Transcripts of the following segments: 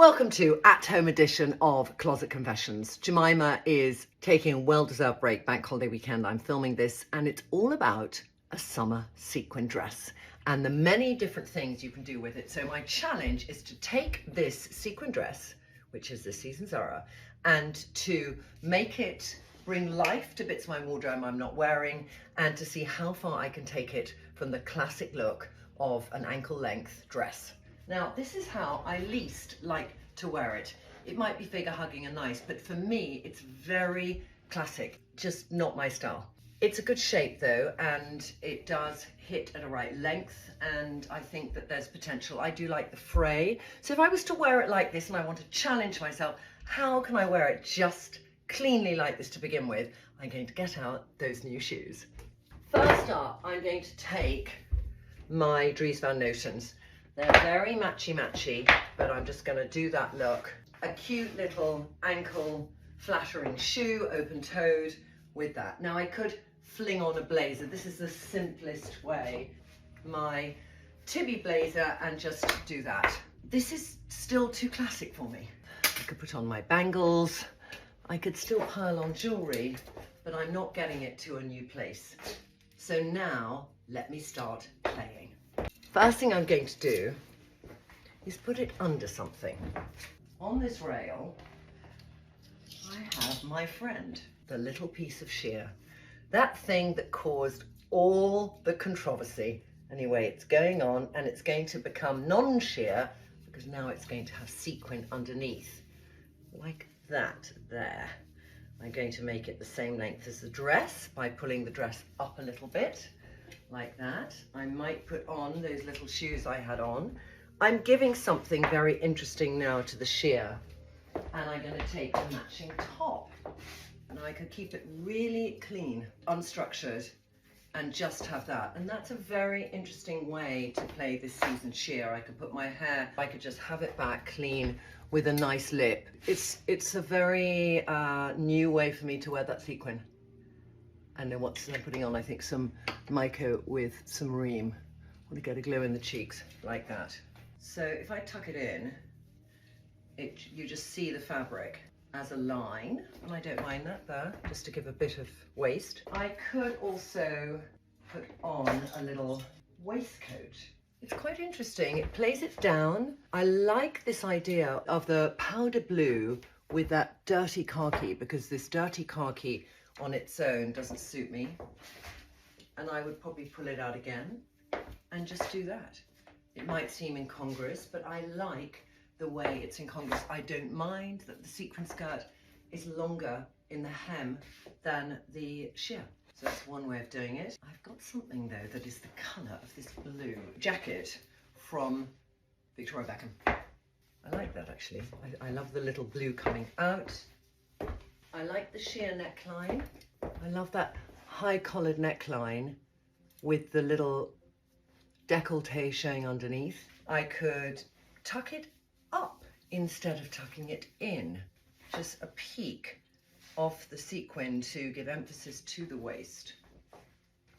Welcome to at-home edition of Closet Confessions. Jemima is taking a well-deserved break, bank holiday weekend. I'm filming this and it's all about a summer sequin dress and the many different things you can do with it. So my challenge is to take this sequin dress, which is this season's Zara, and to make it bring life to bits of my wardrobe I'm not wearing, and to see how far I can take it from the classic look of an ankle length dress. Now, this is how I least like to wear it. It might be figure hugging and nice, but for me, it's very classic, just not my style. It's a good shape though, and it does hit at a right length, and I think that there's potential. I do like the fray. So if I was to wear it like this and I want to challenge myself, how can I wear it just cleanly like this to begin with? I'm going to get out those new shoes. First up, I'm going to take my Dries Van Notens. They're very matchy-matchy, but I'm just going to do that look. A cute little ankle flattering shoe, open-toed with that. Now I could fling on a blazer. This is the simplest way. My Tibby blazer and just do that. This is still too classic for me. I could put on my bangles. I could still pile on jewelry, but I'm not getting it to a new place. So now let me start playing. First thing I'm going to do is put it under something. On this rail, I have my friend, the little piece of sheer. That thing that caused all the controversy. Anyway, it's going on and it's going to become non-sheer because now it's going to have sequin underneath, like that there. I'm going to make it the same length as the dress by pulling the dress up a little bit. Like that. I might put on those little shoes I had on. I'm giving something very interesting now to the sheer, and I'm going to take a matching top, and I could keep it really clean, unstructured, and just have that. And that's a very interesting way to play this season sheer. I could put my hair, I could just have it back clean with a nice lip. It's a very new way for me to wear that sequin. And then what's I'm putting on, I think, some mica with some ream. I want to get a glow in the cheeks, like that. So if I tuck it in, you just see the fabric as a line, and I don't mind that there, just to give a bit of waist. I could also put on a little waistcoat. It's quite interesting. It plays it down. I like this idea of the powder blue with that dirty khaki, because this dirty khaki on its own doesn't suit me, and I would probably pull it out again and just do that. It might seem incongruous, but I like the way it's incongruous. I don't mind that the sequin skirt is longer in the hem than the sheer. So that's one way of doing it. I've got something though that is the colour of this blue jacket from Victoria Beckham. I like that actually. I love the little blue coming out. I like the sheer neckline. I love that high collared neckline with the little décolleté showing underneath. I could tuck it up instead of tucking it in. Just a peek off the sequin to give emphasis to the waist.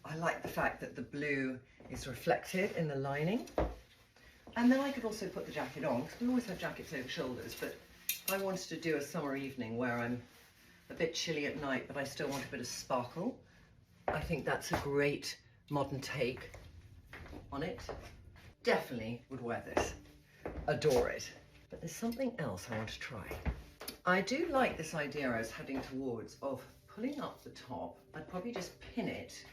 I like the fact that the blue is reflected in the lining. And then I could also put the jacket on, because we always have jackets over shoulders, but if I wanted to do a summer evening where I'm a bit chilly at night, but I still want a bit of sparkle, I think that's a great modern take on it. Definitely would wear this. Adore it. But there's something else I want to try. I do like this idea I was heading towards of pulling up the top. I'd probably just pin it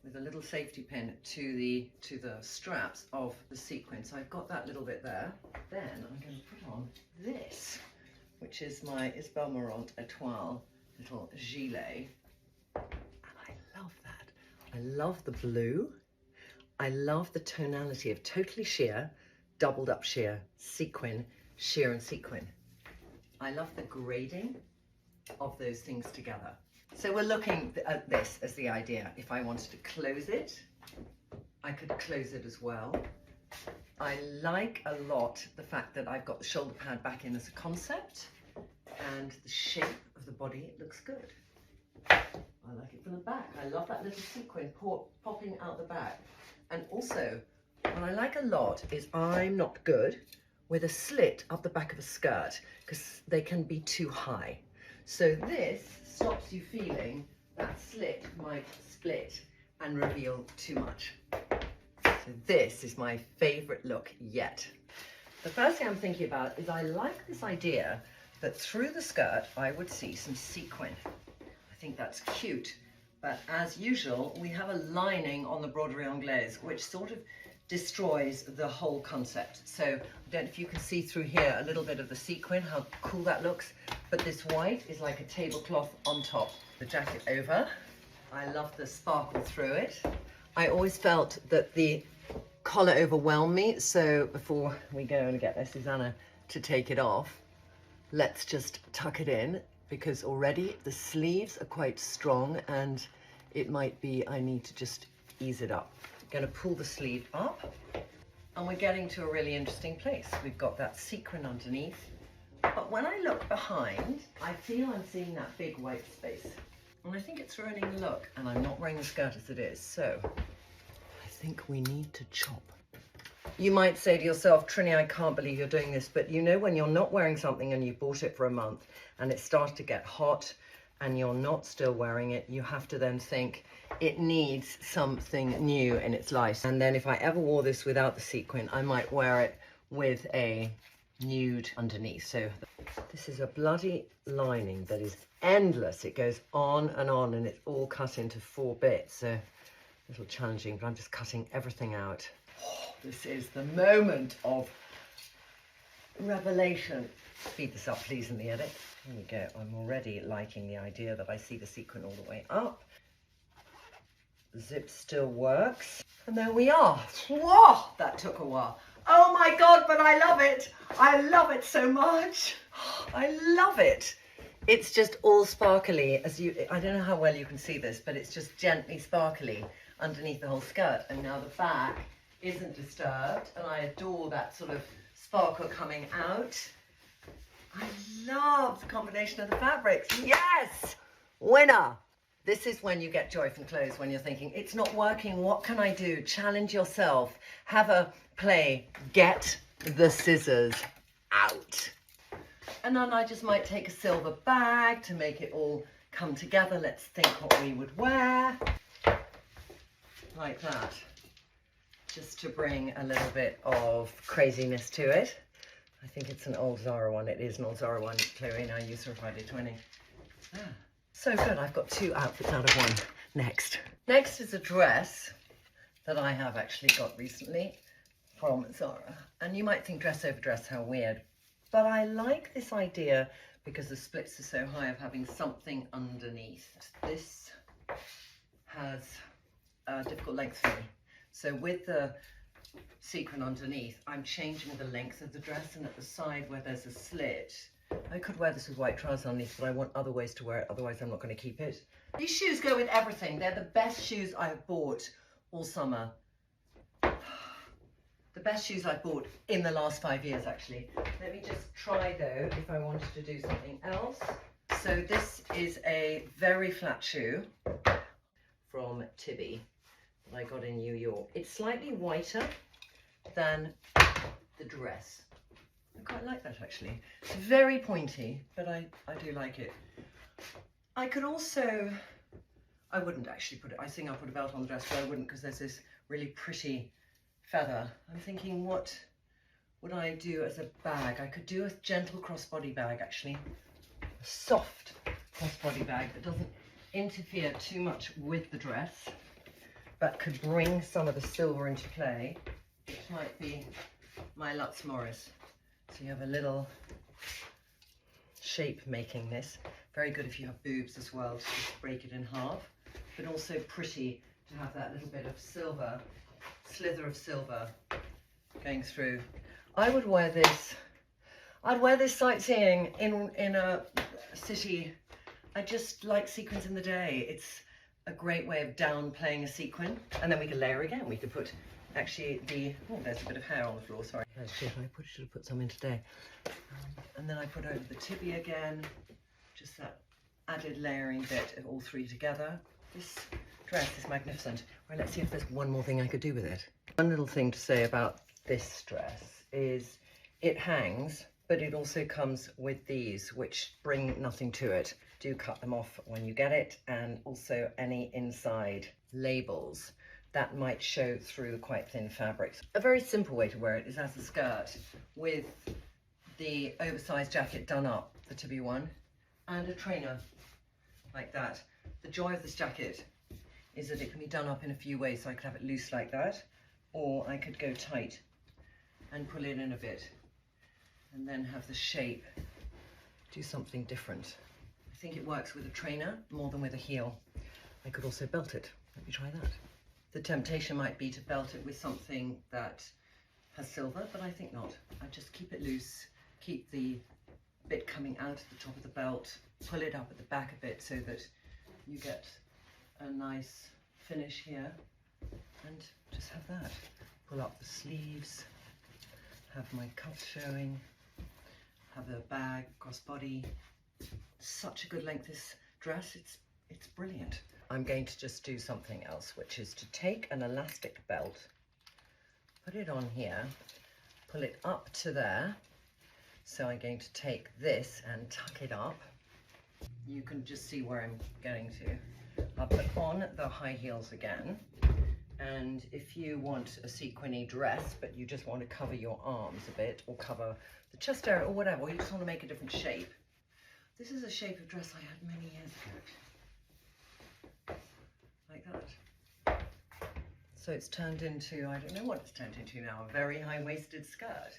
with a little safety pin to the straps of the sequin. So I've got that little bit there. Then I'm going to put on this, which is my Isabelle Marant Etoile little gilet, and I love that. I love the blue. I love the tonality of totally sheer, doubled up sheer, sequin, sheer and sequin. I love the grading of those things together. So we're looking at this as the idea. If I wanted to close it, I could close it as well. I like a lot the fact that I've got the shoulder pad back in as a concept, and the shape of the body, it looks good. I like it from the back. I love that little sequin popping out the back. And also, what I like a lot is I'm not good with a slit up the back of a skirt because they can be too high. So this stops you feeling that slit might split and reveal too much. So this is my favorite look yet. The first thing I'm thinking about is I like this idea that through the skirt I would see some sequin. I think that's cute, but as usual we have a lining on the broderie anglaise which sort of destroys the whole concept. So I don't know if you can see through here a little bit of the sequin, how cool that looks, but this white is like a tablecloth on top. The jacket over, I love the sparkle through it. I always felt that the collar overwhelmed me, so before we go and get Susanna to take it off, let's just tuck it in, because already the sleeves are quite strong and it might be I need to just ease it up. I'm going to pull the sleeve up and we're getting to a really interesting place. We've got that sequin underneath, but when I look behind, I feel I'm seeing that big white space and I think it's ruining the look, and I'm not wearing the skirt as it is, so I think we need to chop. You might say to yourself, Trinny, I can't believe you're doing this, but you know when you're not wearing something and you've bought it for a month and it starts to get hot and you're not still wearing it, you have to then think it needs something new in its life. And then if I ever wore this without the sequin, I might wear it with a nude underneath. So this is a bloody lining that is endless. It goes on and it's all cut into 4 bits. So a little challenging, but I'm just cutting everything out. Oh, this is the moment of revelation. Speed this up, please, in the edit. Here we go. I'm already liking the idea that I see the sequin all the way up. Zip still works. And there we are. Whoa, that took a while. Oh my God, but I love it. I love it so much. I love it. It's just all sparkly. I don't know how well you can see this, but it's just gently sparkly underneath the whole skirt. And now the back isn't disturbed, and I adore that sort of sparkle coming out. I love the combination of the fabrics. Yes, winner. This is when you get joy from clothes, when you're thinking, it's not working, what can I do? Challenge yourself, have a play, get the scissors out. And then I just might take a silver bag to make it all come together. Let's think what we would wear. Like that. Just to bring a little bit of craziness to it. I think it's an old Zara one. It is an old Zara one. Chloe and I use her Friday 20. Ah, so good. I've got 2 outfits out of 1. Next. Next is a dress that I have actually got recently from Zara. And you might think dress over dress, how weird. But I like this idea because the splits are so high of having something underneath. This has a difficult length for me. So with the sequin underneath, I'm changing the length of the dress, and at the side where there's a slit, I could wear this with white trousers underneath, but I want other ways to wear it, otherwise I'm not going to keep it. These shoes go with everything. They're the best shoes I've bought all summer. The best shoes I've bought in the last 5 years, actually. Let me just try, though, if I wanted to do something else. So this is a very flat shoe from Tibby that I got in New York. It's slightly whiter than the dress. I quite like that, actually. It's very pointy, but I do like it. I could also, I wouldn't actually put it, I think I'll put a belt on the dress, but I wouldn't, because there's this really pretty feather. I'm thinking, what would I do as a bag? I could do a gentle crossbody bag, actually. A soft crossbody bag that doesn't interfere too much with the dress, but could bring some of the silver into play, which might be my Lutz Morris. So you have a little shape making this. Very good if you have boobs as well, to just break it in half, but also pretty to have that little bit of silver, slither of silver going through. I would wear this. I'd wear this sightseeing in a city. I just like sequins in the day. It's a great way of downplaying a sequin, and then we can layer again. We could put actually oh, there's a bit of hair on the floor, sorry. Oh shit, I should have put some in today. And then I put over the Tibby again, just that added layering bit of all 3 together. This dress is magnificent. Right, let's see if there's one more thing I could do with it. One little thing to say about this dress is it hangs, but it also comes with these, which bring nothing to it. Do cut them off when you get it, and also any inside labels that might show through the quite thin fabrics. A very simple way to wear it is as a skirt with the oversized jacket done up, the Tibby one, and a trainer like that. The joy of this jacket is that it can be done up in a few ways, so I could have it loose like that, or I could go tight and pull it in a bit and then have the shape do something different. I think it works with a trainer more than with a heel. I could also belt it. Let me try that. The temptation might be to belt it with something that has silver, but I think not. I just keep it loose, keep the bit coming out at the top of the belt, pull it up at the back a bit so that you get a nice finish here, and just have that. Pull up the sleeves, have my cuffs showing, have the bag, crossbody. Such a good length, this dress, it's brilliant. I'm going to just do something else, which is to take an elastic belt, put it on here, pull it up to there. So I'm going to take this and tuck it up. You can just see where I'm going to. I'll put on the high heels again. And if you want a sequiny dress, but you just want to cover your arms a bit, or cover the chest area, or whatever, or you just want to make a different shape. This is a shape of dress I had many years ago. Like that. So it's turned into, I don't know what it's turned into now, a very high-waisted skirt.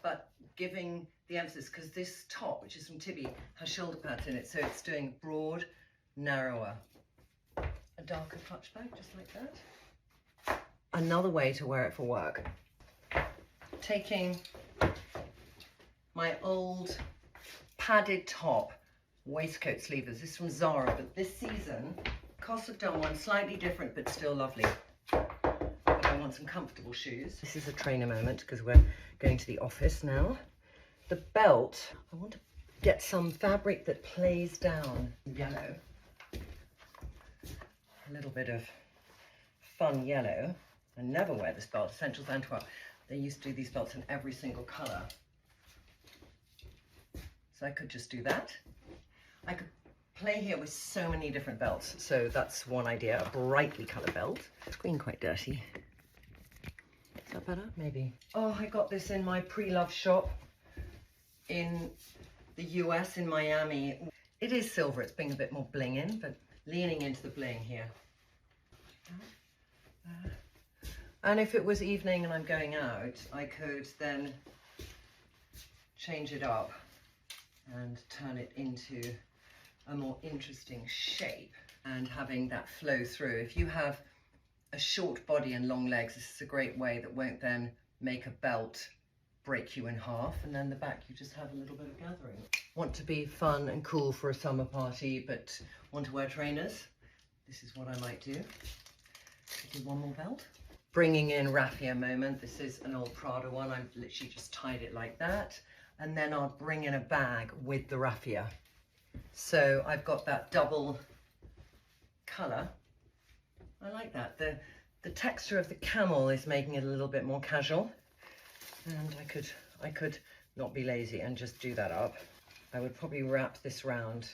But giving the emphasis, because this top, which is from Tibby, has shoulder pads in it, so it's doing broad, narrower. A darker clutch bag, just like that. Another way to wear it for work. Taking my old padded top waistcoat sleeveless. This is from Zara, but this season, cost have done one slightly different, but still lovely. But I want some comfortable shoes. This is a trainer moment, because we're going to the office now. The belt, I want to get some fabric that plays down yellow. A little bit of fun yellow. I never wear this belt, Essentials Antwerp. They used to do these belts in every single colour. So I could just do that. I could play here with so many different belts. So that's one idea, a brightly coloured belt. Screen quite dirty. Is that better? Maybe. Oh, I got this in my pre-love shop in the US, in Miami. It is silver, it's being a bit more bling in, but leaning into the bling here. And if it was evening and I'm going out, I could then change it up and turn it into a more interesting shape, and having that flow through. If you have a short body and long legs, this is a great way that won't then make a belt break you in half, and then the back you just have a little bit of gathering. Want to be fun and cool for a summer party but want to wear trainers? This is what I might do. Do one more belt. Bringing in raffia moment. This is an old Prada one. I've literally just tied it like that, and then I'll bring in a bag with the raffia. So I've got that double colour. I like that. The texture of the camel is making it a little bit more casual, and I could not be lazy and just do that up. I would probably wrap this round.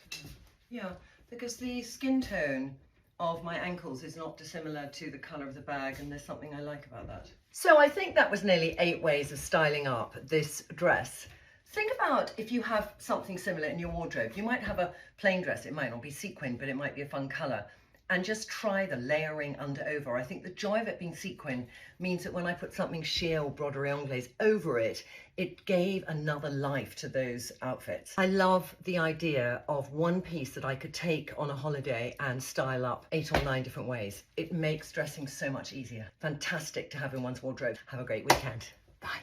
Yeah, because the skin tone of my ankles is not dissimilar to the colour of the bag, and there's something I like about that. So I think that was nearly 8 ways of styling up this dress. Think about if you have something similar in your wardrobe. You might have a plain dress, it might not be sequin, but it might be a fun colour. And just try the layering under over. I think the joy of it being sequin means that when I put something sheer or broderie anglaise over it, it gave another life to those outfits. I love the idea of one piece that I could take on a holiday and style up 8 or 9 different ways. It makes dressing so much easier. Fantastic to have in one's wardrobe. Have a great weekend. Bye.